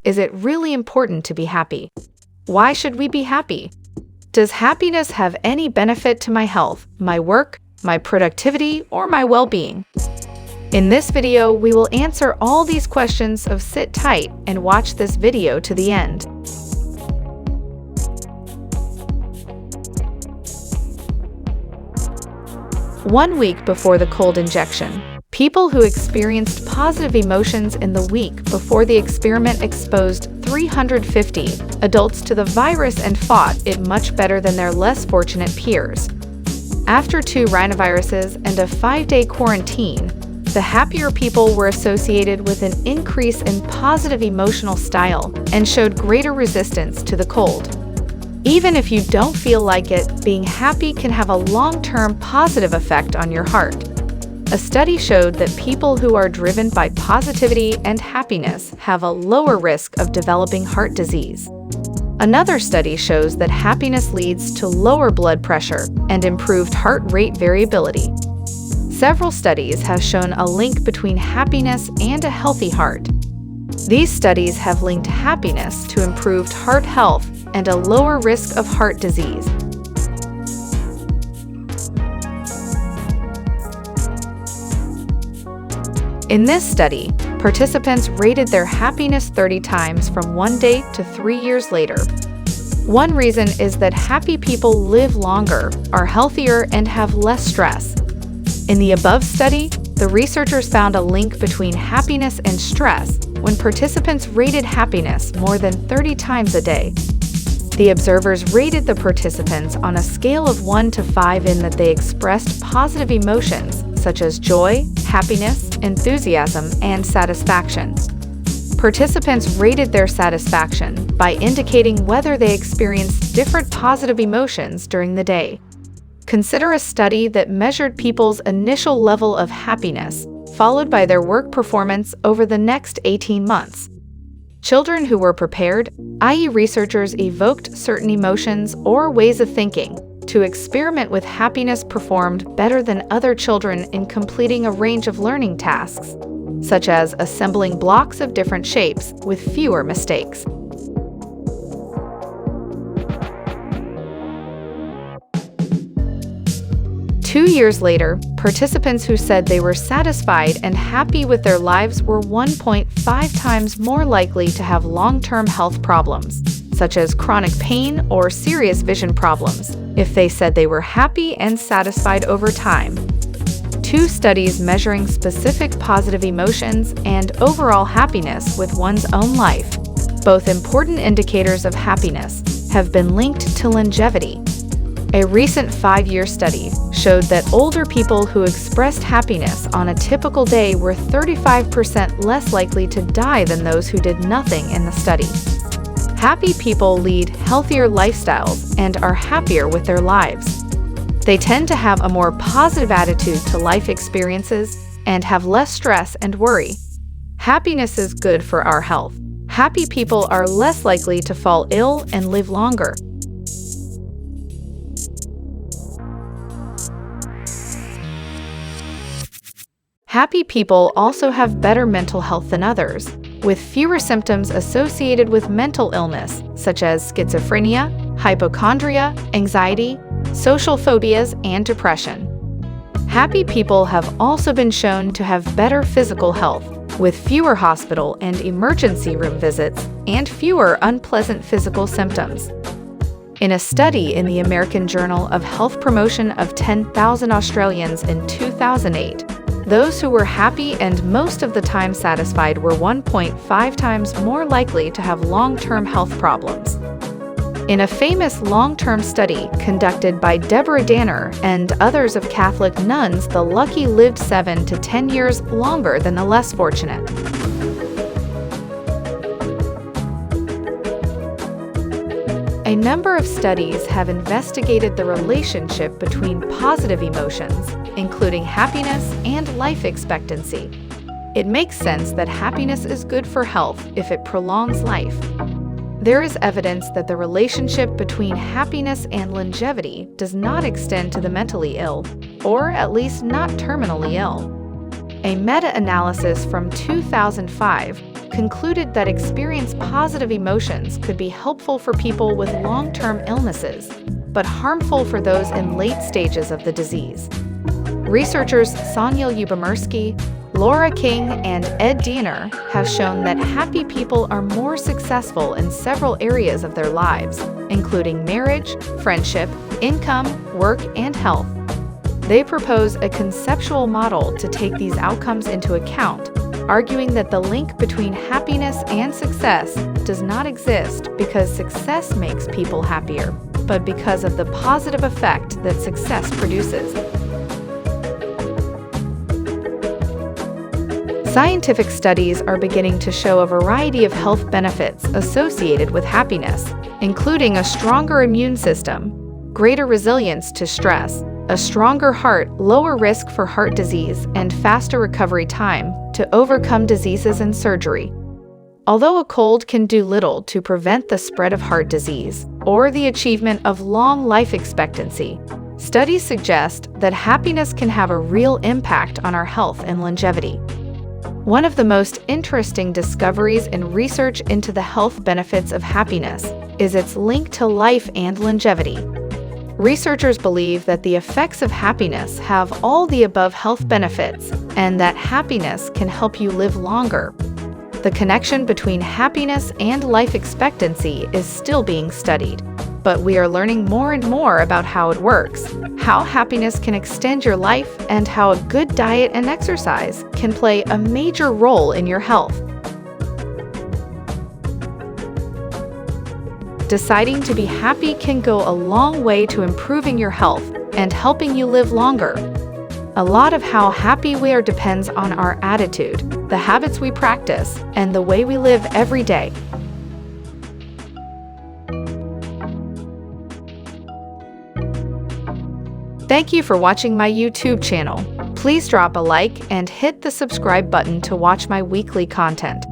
Is it really important to be happy? Why should we be happy? Does happiness have any benefit to my health, my work, my productivity, or my well-being? In this video, we will answer all these questions, so sit tight and watch this video to the end. One week before the cold injection, people who experienced positive emotions in the week before the experiment exposed 350 adults to the virus and fought it much better than their less fortunate peers. After 2 rhinoviruses and a 5-day quarantine, the happier people were associated with an increase in positive emotional style and showed greater resistance to the cold. Even if you don't feel like it, being happy can have a long-term positive effect on your heart. A study showed that people who are driven by positivity and happiness have a lower risk of developing heart disease. Another study shows that happiness leads to lower blood pressure and improved heart rate variability. Several studies have shown a link between happiness and a healthy heart. These studies have linked happiness to improved heart health and a lower risk of heart disease. In this study, participants rated their happiness 30 times from one day to 3 years later. One reason is that happy people live longer, are healthier, and have less stress. In the above study, the researchers found a link between happiness and stress when participants rated happiness more than 30 times a day. The observers rated the participants on a scale of 1 to 5 in that they expressed positive emotions such as joy, happiness, enthusiasm, and satisfaction. Participants rated their satisfaction by indicating whether they experienced different positive emotions during the day. Consider a study that measured people's initial level of happiness, followed by their work performance over the next 18 months. Children who were prepared, i.e., researchers evoked certain emotions or ways of thinking to experiment with happiness, performed better than other children in completing a range of learning tasks, such as assembling blocks of different shapes with fewer mistakes. Two years later, participants who said they were satisfied and happy with their lives were 1.5 times more likely to have long-term health problems, such as chronic pain or serious vision problems, if they said they were happy and satisfied over time. 2 studies measuring specific positive emotions and overall happiness with one's own life, both important indicators of happiness, have been linked to longevity. A recent 5-year study showed that older people who expressed happiness on a typical day were 35% less likely to die than those who did nothing in the study. Happy people lead healthier lifestyles and are happier with their lives. They tend to have a more positive attitude to life experiences and have less stress and worry. Happiness is good for our health. Happy people are less likely to fall ill and live longer. Happy people also have better mental health than others, with fewer symptoms associated with mental illness, such as schizophrenia, hypochondria, anxiety, social phobias, and depression. Happy people have also been shown to have better physical health, with fewer hospital and emergency room visits and fewer unpleasant physical symptoms. In a study in the American Journal of Health Promotion of 10,000 Australians in 2008, those who were happy and most of the time satisfied were 1.5 times more likely to have long-term health problems. In a famous long-term study conducted by Deborah Danner and others of Catholic nuns, the lucky lived 7 to 10 years longer than the less fortunate. A number of studies have investigated the relationship between positive emotions, including happiness and life expectancy. It makes sense that happiness is good for health if it prolongs life. There is evidence that the relationship between happiness and longevity does not extend to the mentally ill, or at least not terminally ill. A meta-analysis from 2005 concluded that experiencing positive emotions could be helpful for people with long-term illnesses, but harmful for those in late stages of the disease. Researchers Sonja Lyubomirsky, Laura King, and Ed Diener have shown that happy people are more successful in several areas of their lives, including marriage, friendship, income, work, and health. They propose a conceptual model to take these outcomes into account, arguing that the link between happiness and success does not exist because success makes people happier, but because of the positive effect that success produces. Scientific studies are beginning to show a variety of health benefits associated with happiness, including a stronger immune system, greater resilience to stress, a stronger heart, lower risk for heart disease, and faster recovery time to overcome diseases and surgery. Although a cold can do little to prevent the spread of heart disease or the achievement of long life expectancy, studies suggest that happiness can have a real impact on our health and longevity. One of the most interesting discoveries in research into the health benefits of happiness is its link to life and longevity. Researchers believe that the effects of happiness have all the above health benefits and that happiness can help you live longer. The connection between happiness and life expectancy is still being studied, but we are learning more and more about how it works, how happiness can extend your life, and how a good diet and exercise can play a major role in your health. Deciding to be happy can go a long way to improving your health and helping you live longer. A lot of how happy we are depends on our attitude, the habits we practice, and the way we live every day. Thank you for watching my YouTube channel. Please drop a like and hit the subscribe button to watch my weekly content.